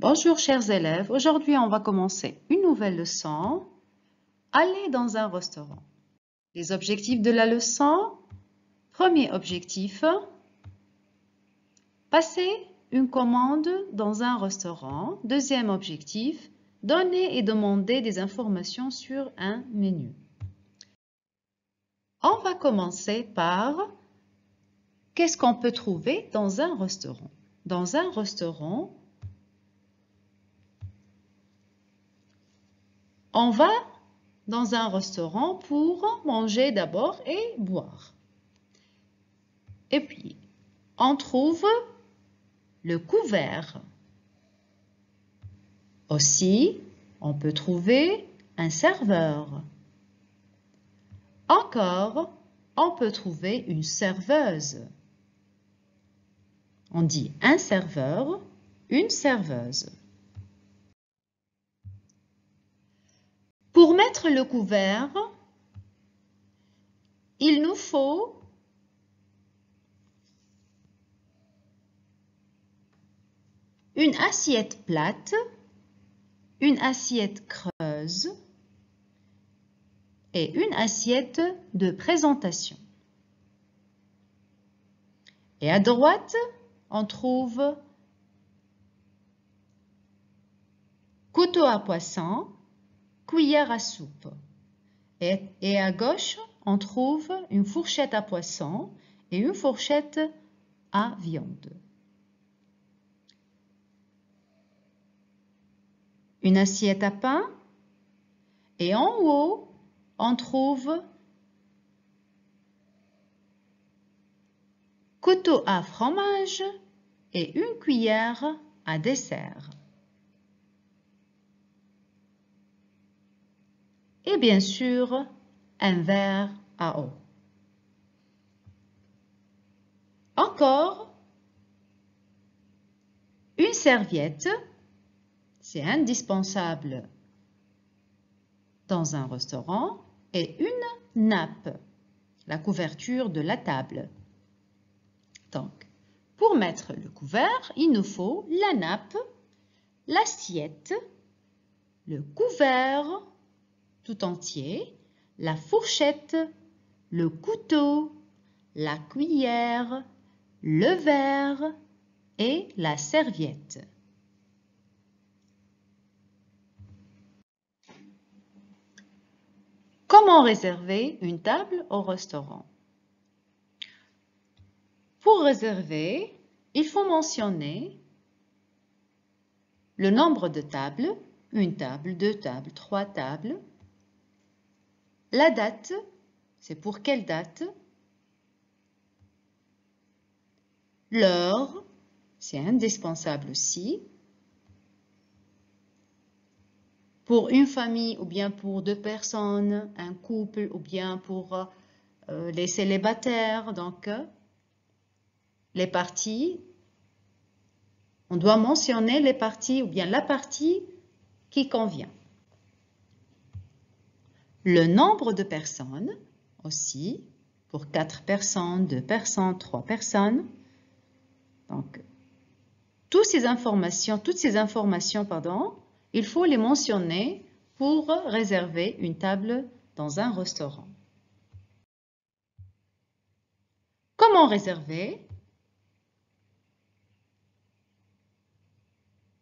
Bonjour chers élèves, aujourd'hui on va commencer une nouvelle leçon, aller dans un restaurant. Les objectifs de la leçon, premier objectif, passer une commande dans un restaurant. Deuxième objectif, donner et demander des informations sur un menu. On va commencer par qu'est-ce qu'on peut trouver dans un restaurant. Dans un restaurant, on va dans un restaurant pour manger d'abord et boire. Et puis, on trouve le couvert. Aussi, on peut trouver un serveur. Encore, on peut trouver une serveuse. On dit un serveur, une serveuse. Pour mettre le couvert, il nous faut une assiette plate, une assiette creuse et une assiette de présentation. Et à droite, on trouve couteau à poisson, cuillère à soupe. Et à gauche, on trouve une fourchette à poisson et une fourchette à viande. Une assiette à pain et en haut, on trouve couteau à fromage et une cuillère à dessert. Et bien sûr, un verre à eau. Encore, une serviette, c'est indispensable dans un restaurant, et une nappe, la couverture de la table. Donc, pour mettre le couvert, il nous faut la nappe, l'assiette, le couvert tout entier, la fourchette, le couteau, la cuillère, le verre et la serviette. Comment réserver une table au restaurant? Pour réserver, il faut mentionner le nombre de tables, une table, deux tables, trois tables. La date, c'est pour quelle date? L'heure, c'est indispensable aussi. Pour une famille ou bien pour deux personnes, un couple ou bien pour les célibataires. Donc, les parties, on doit mentionner les parties ou bien la partie qui convient. Le nombre de personnes aussi, pour 4 personnes, 2 personnes, 3 personnes. Donc, toutes ces informations, il faut les mentionner pour réserver une table dans un restaurant. Comment réserver?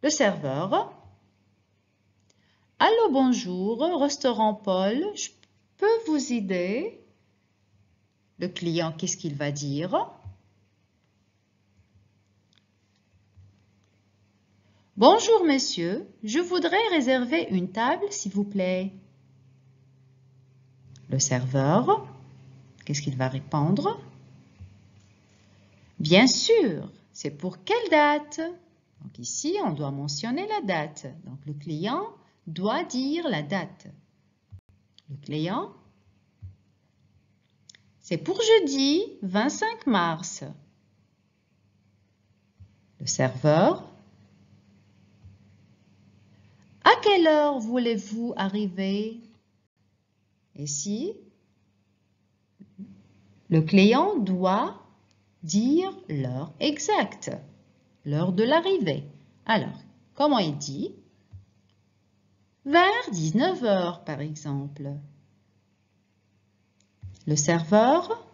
Le serveur. Allô, bonjour, restaurant Paul, je peux vous aider? Le client, qu'est-ce qu'il va dire? Bonjour, monsieur, je voudrais réserver une table, s'il vous plaît. Le serveur, qu'est-ce qu'il va répondre? Bien sûr, c'est pour quelle date? Donc ici, on doit mentionner la date. Donc le client doit dire la date. Le client, c'est pour jeudi 25 mars. Le serveur, à quelle heure voulez-vous arriver? Ici, le client doit dire l'heure exacte, l'heure de l'arrivée. Alors, comment il dit? Vers 19 h, par exemple. Le serveur,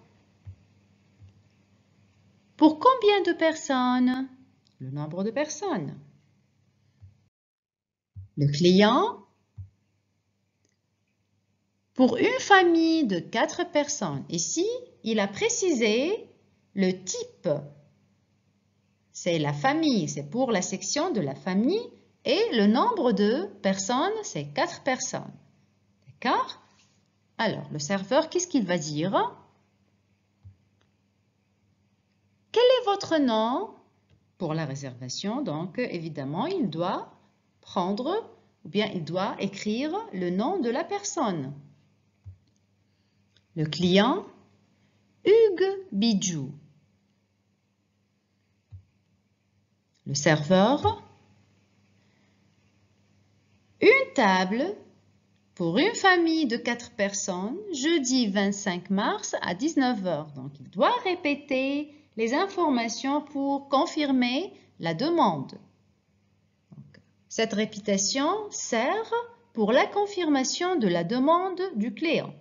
pour combien de personnes? Le nombre de personnes. Le client, pour une famille de 4 personnes. Ici, il a précisé le type. C'est la famille, c'est pour la section de la famille. Et le nombre de personnes, c'est 4 personnes. D'accord? Alors, le serveur, qu'est-ce qu'il va dire? Quel est votre nom pour la réservation? Donc, évidemment, il doit prendre ou bien il doit écrire le nom de la personne. Le client, Hugues Bidjou. Le serveur, une table pour une famille de 4 personnes, jeudi 25 mars à 19 h. Donc, il doit répéter les informations pour confirmer la demande. Donc, cette répétition sert pour la confirmation de la demande du client.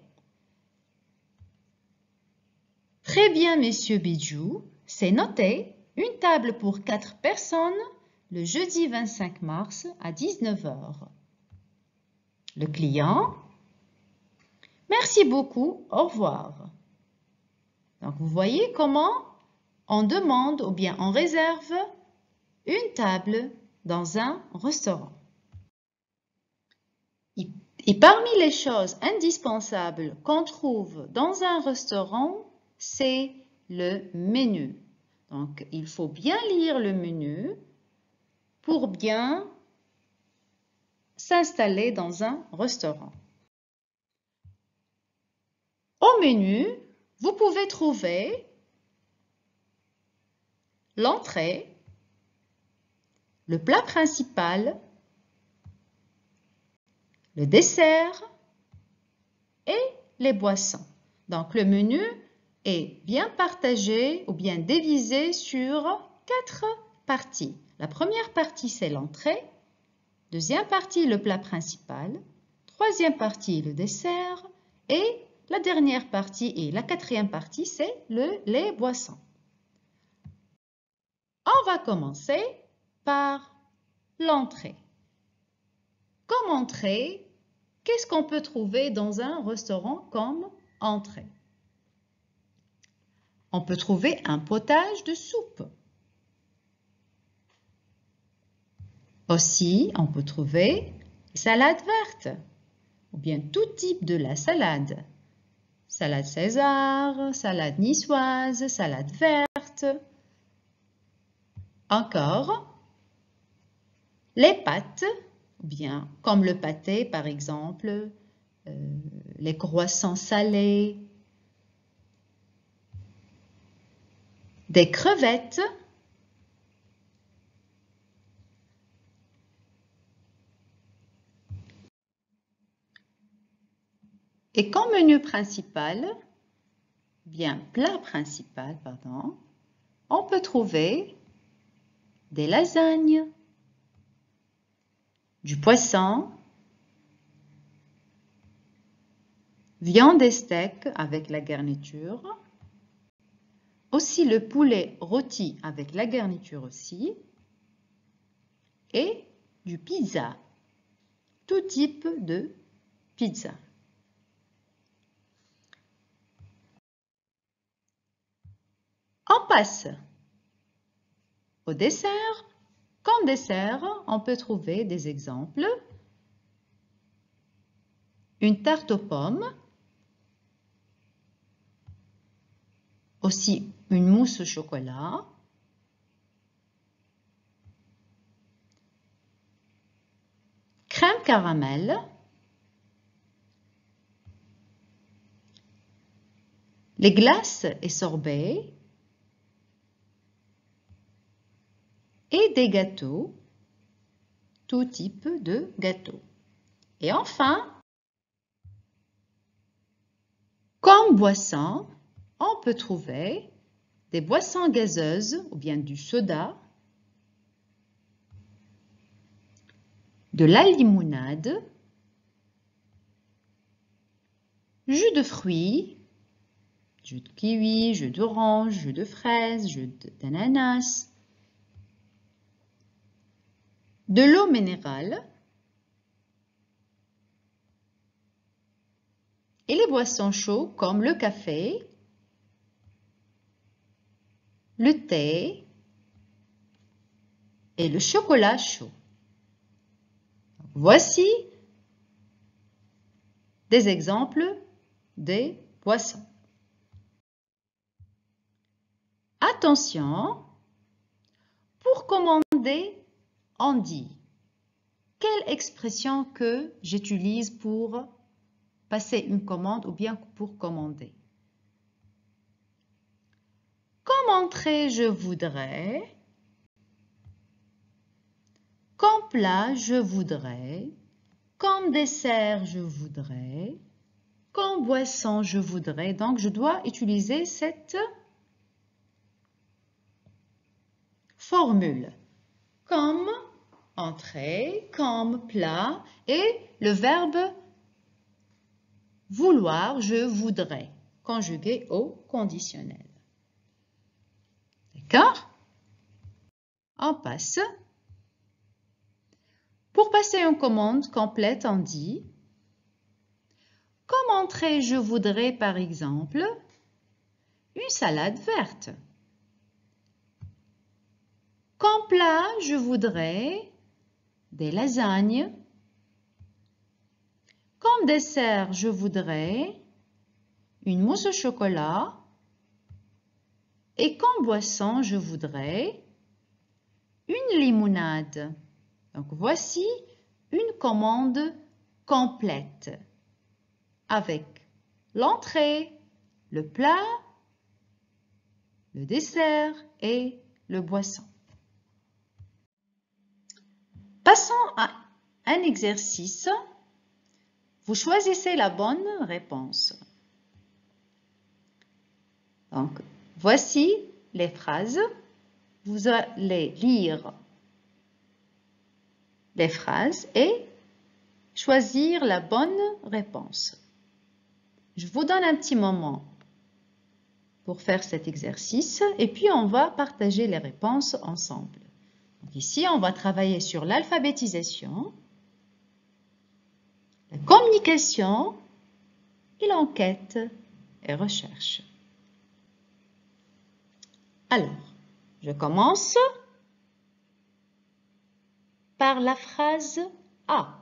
Très bien, Monsieur Bidjou, c'est noté. Une table pour 4 personnes le jeudi 25 mars à 19 h. Le client, merci beaucoup, au revoir. Donc, vous voyez comment on demande ou bien on réserve une table dans un restaurant. Et parmi les choses indispensables qu'on trouve dans un restaurant, c'est le menu. Donc, il faut bien lire le menu pour bien s'installer dans un restaurant. Au menu, vous pouvez trouver l'entrée, le plat principal, le dessert et les boissons. Donc, le menu est bien partagé ou bien divisé sur 4 parties. La première partie, c'est l'entrée. Deuxième partie, le plat principal. Troisième partie, le dessert. Et la dernière partie et la quatrième partie, c'est les boissons. On va commencer par l'entrée. Comme entrée, qu'est-ce qu'on peut trouver dans un restaurant comme entrée? On peut trouver un potage de soupe. Aussi, on peut trouver salade verte ou bien tout type de la salade. Salade César, salade niçoise, salade verte. Encore, les pâtes, ou bien comme le pâté par exemple, les croissants salés, des crevettes, et comme menu principal, bien plat principal, pardon, on peut trouver des lasagnes, du poisson, viande et steak avec la garniture, aussi le poulet rôti avec la garniture aussi, et du pizza, tout type de pizza. On passe au dessert. Comme dessert, on peut trouver des exemples. Une tarte aux pommes, aussi une mousse au chocolat, crème caramel, les glaces et sorbets, et des gâteaux, tout type de gâteaux. Et enfin, comme boisson, on peut trouver des boissons gazeuses ou bien du soda, de la limonade, jus de fruits, jus de kiwi, jus d'orange, jus de fraise, jus d'ananas, de l'eau minérale et les boissons chaudes comme le café, le thé et le chocolat chaud. Voici des exemples des boissons. Attention, pour commander, on dit quelle expression que j'utilise pour passer une commande ou bien pour commander. Comme entrée, je voudrais. Comme plat, je voudrais. Comme dessert, je voudrais. Comme boisson, je voudrais. Donc, je dois utiliser cette formule. Comme entrée, comme plat et le verbe vouloir, je voudrais, conjugué au conditionnel. D'accord? On passe. Pour passer une commande complète, on dit comme entrée, je voudrais par exemple une salade verte. Comme plat, je voudrais des lasagnes. Comme dessert, je voudrais une mousse au chocolat. Et comme boisson, je voudrais une limonade. Donc, voici une commande complète avec l'entrée, le plat, le dessert et le boisson. Passons à un exercice. Vous choisissez la bonne réponse. Donc, voici les phrases. Vous allez lire les phrases et choisir la bonne réponse. Je vous donne un petit moment pour faire cet exercice et puis on va partager les réponses ensemble. Donc ici, on va travailler sur l'alphabétisation, la communication et l'enquête et recherche. Alors, je commence par la phrase A.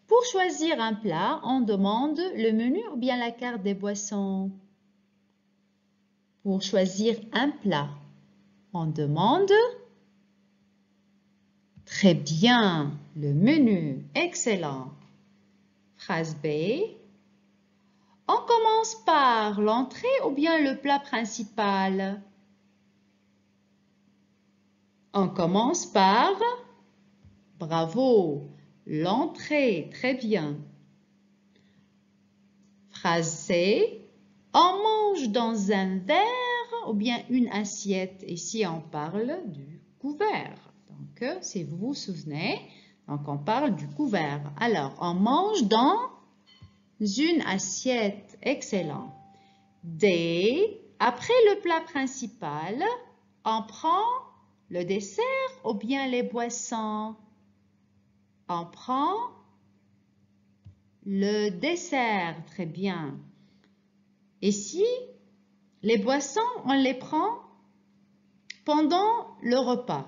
Pour choisir un plat, on demande le menu ou bien la carte des boissons. Pour choisir un plat, on demande très bien le menu. Excellent. Phrase B. On commence par l'entrée ou bien le plat principal? On commence par, bravo, l'entrée, très bien. Phrase C. On mange dans un verre ou bien une assiette. Ici, on parle du couvert. Donc, si vous vous souvenez, donc on parle du couvert. Alors, on mange dans une assiette. Excellent. D. Après le plat principal, on prend le dessert ou bien les boissons? On prend le dessert. Très bien. Ici, les boissons, on les prend pendant le repas.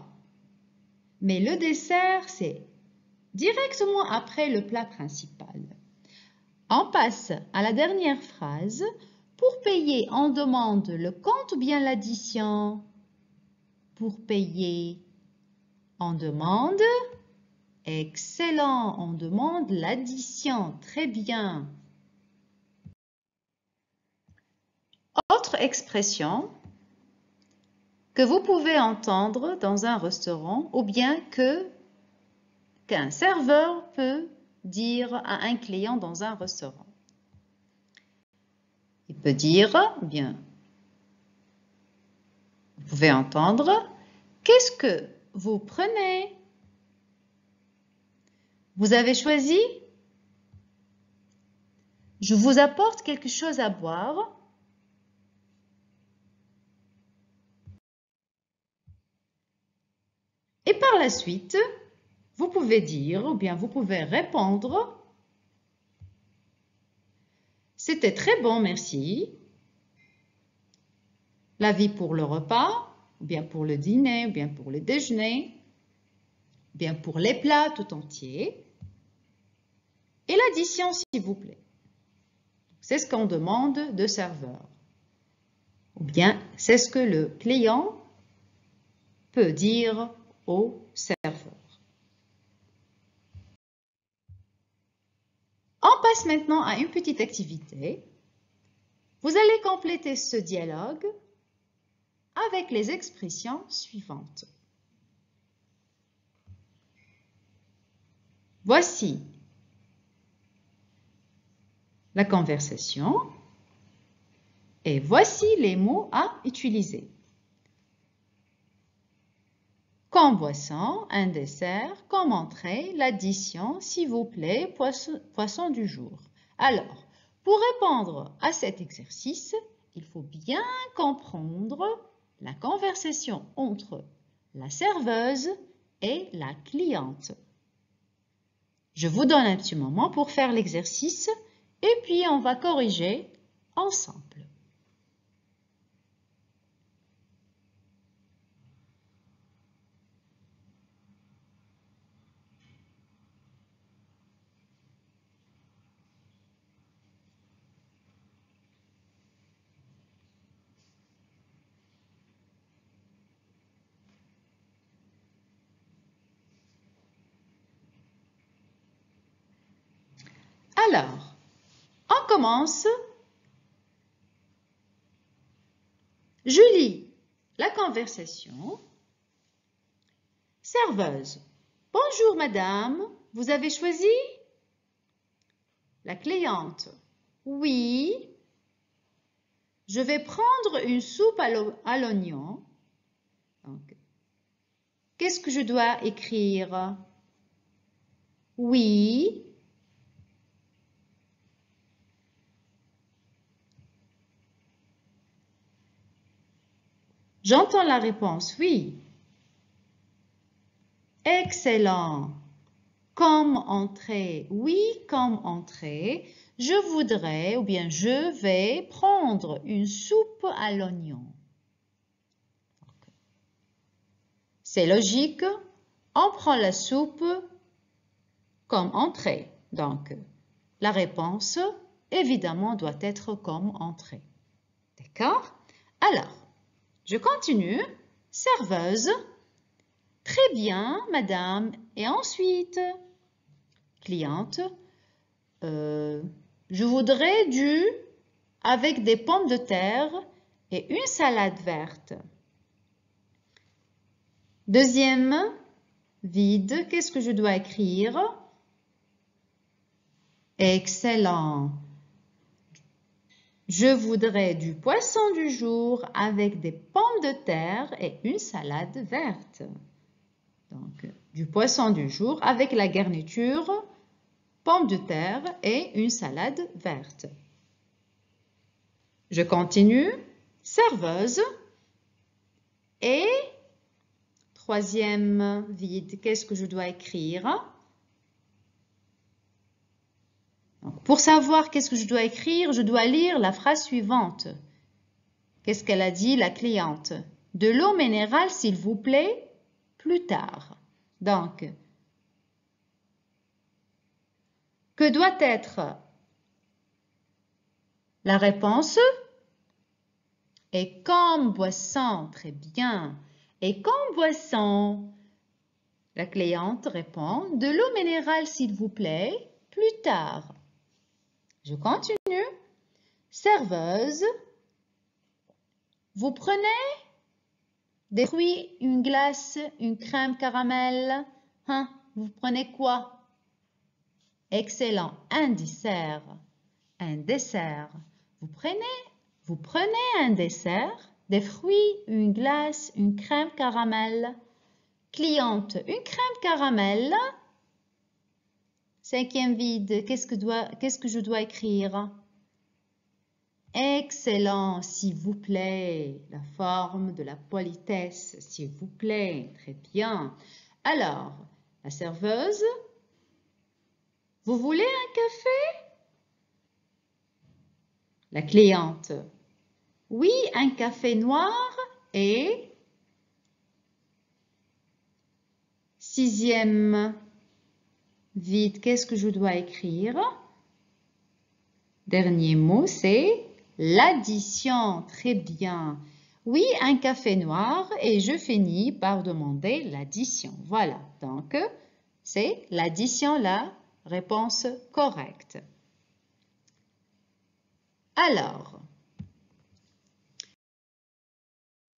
Mais le dessert, c'est directement après le plat principal. On passe à la dernière phrase. Pour payer, on demande le compte ou bien l'addition? Pour payer, on demande, excellent, on demande l'addition, très bien. Autre expression que vous pouvez entendre dans un restaurant ou bien qu'un serveur peut dire à un client dans un restaurant. Il peut dire, bien, vous pouvez entendre, qu'est-ce que vous prenez? Vous avez choisi? Je vous apporte quelque chose à boire. Et par la suite, vous pouvez dire ou bien vous pouvez répondre « C'était très bon, merci. L'avis pour le repas, ou bien pour le dîner, ou bien pour le déjeuner, ou bien pour les plats tout entiers. Et l'addition, s'il vous plaît. » C'est ce qu'on demande de serveur. Ou bien, c'est ce que le client peut dire au serveur. On passe maintenant à une petite activité. Vous allez compléter ce dialogue avec les expressions suivantes. Voici la conversation et voici les mots à utiliser. Comme boisson, un dessert, comme entrée, l'addition, s'il vous plaît, poisson du jour. Alors, pour répondre à cet exercice, il faut bien comprendre la conversation entre la serveuse et la cliente. Je vous donne un petit moment pour faire l'exercice et puis on va corriger ensemble. Alors, on commence. Je lis la conversation. Serveuse. Bonjour madame, vous avez choisi? La cliente. Oui. Je vais prendre une soupe à l'oignon. Qu'est-ce que je dois écrire? Oui. J'entends la réponse, oui. Excellent. Comme entrée, oui, comme entrée, je voudrais ou bien je vais prendre une soupe à l'oignon. C'est logique, on prend la soupe comme entrée. Donc, la réponse, évidemment, doit être comme entrée. D'accord? Alors, je continue. Serveuse. Très bien, madame. Et ensuite, cliente. Je voudrais du avec des pommes de terre et une salade verte. Deuxième, vide. Qu'est-ce que je dois écrire? Excellent. Je voudrais du poisson du jour avec des pommes de terre et une salade verte. Donc, du poisson du jour avec la garniture, pommes de terre et une salade verte. Je continue. Serveuse. Et troisième vide, qu'est-ce que je dois écrire? Pour savoir qu'est-ce que je dois écrire, je dois lire la phrase suivante. Qu'est-ce qu'elle a dit, la cliente? De l'eau minérale, s'il vous plaît, plus tard. Donc, que doit être la réponse? Et comme boisson, très bien. Et comme boisson, la cliente répond, de l'eau minérale, s'il vous plaît, plus tard. Je continue. Serveuse. Vous prenez des fruits, une glace, une crème caramel. Hein? Vous prenez quoi? Excellent. Un dessert. Un dessert. Vous prenez un dessert, des fruits, une glace, une crème caramel. Cliente, une crème caramel. Cinquième vide, qu'est-ce que je dois écrire? Excellent, s'il vous plaît. La forme de la politesse, s'il vous plaît. Très bien. Alors, la serveuse, vous voulez un café? La cliente, oui, un café noir et... Sixième vide, qu'est-ce que je dois écrire? Dernier mot, c'est l'addition. Très bien. Oui, un café noir et je finis par demander l'addition. Voilà, donc c'est l'addition la réponse correcte. Alors,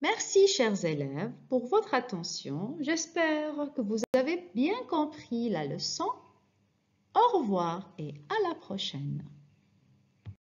merci chers élèves pour votre attention. J'espère que vous avez bien compris la leçon. Au revoir et à la prochaine.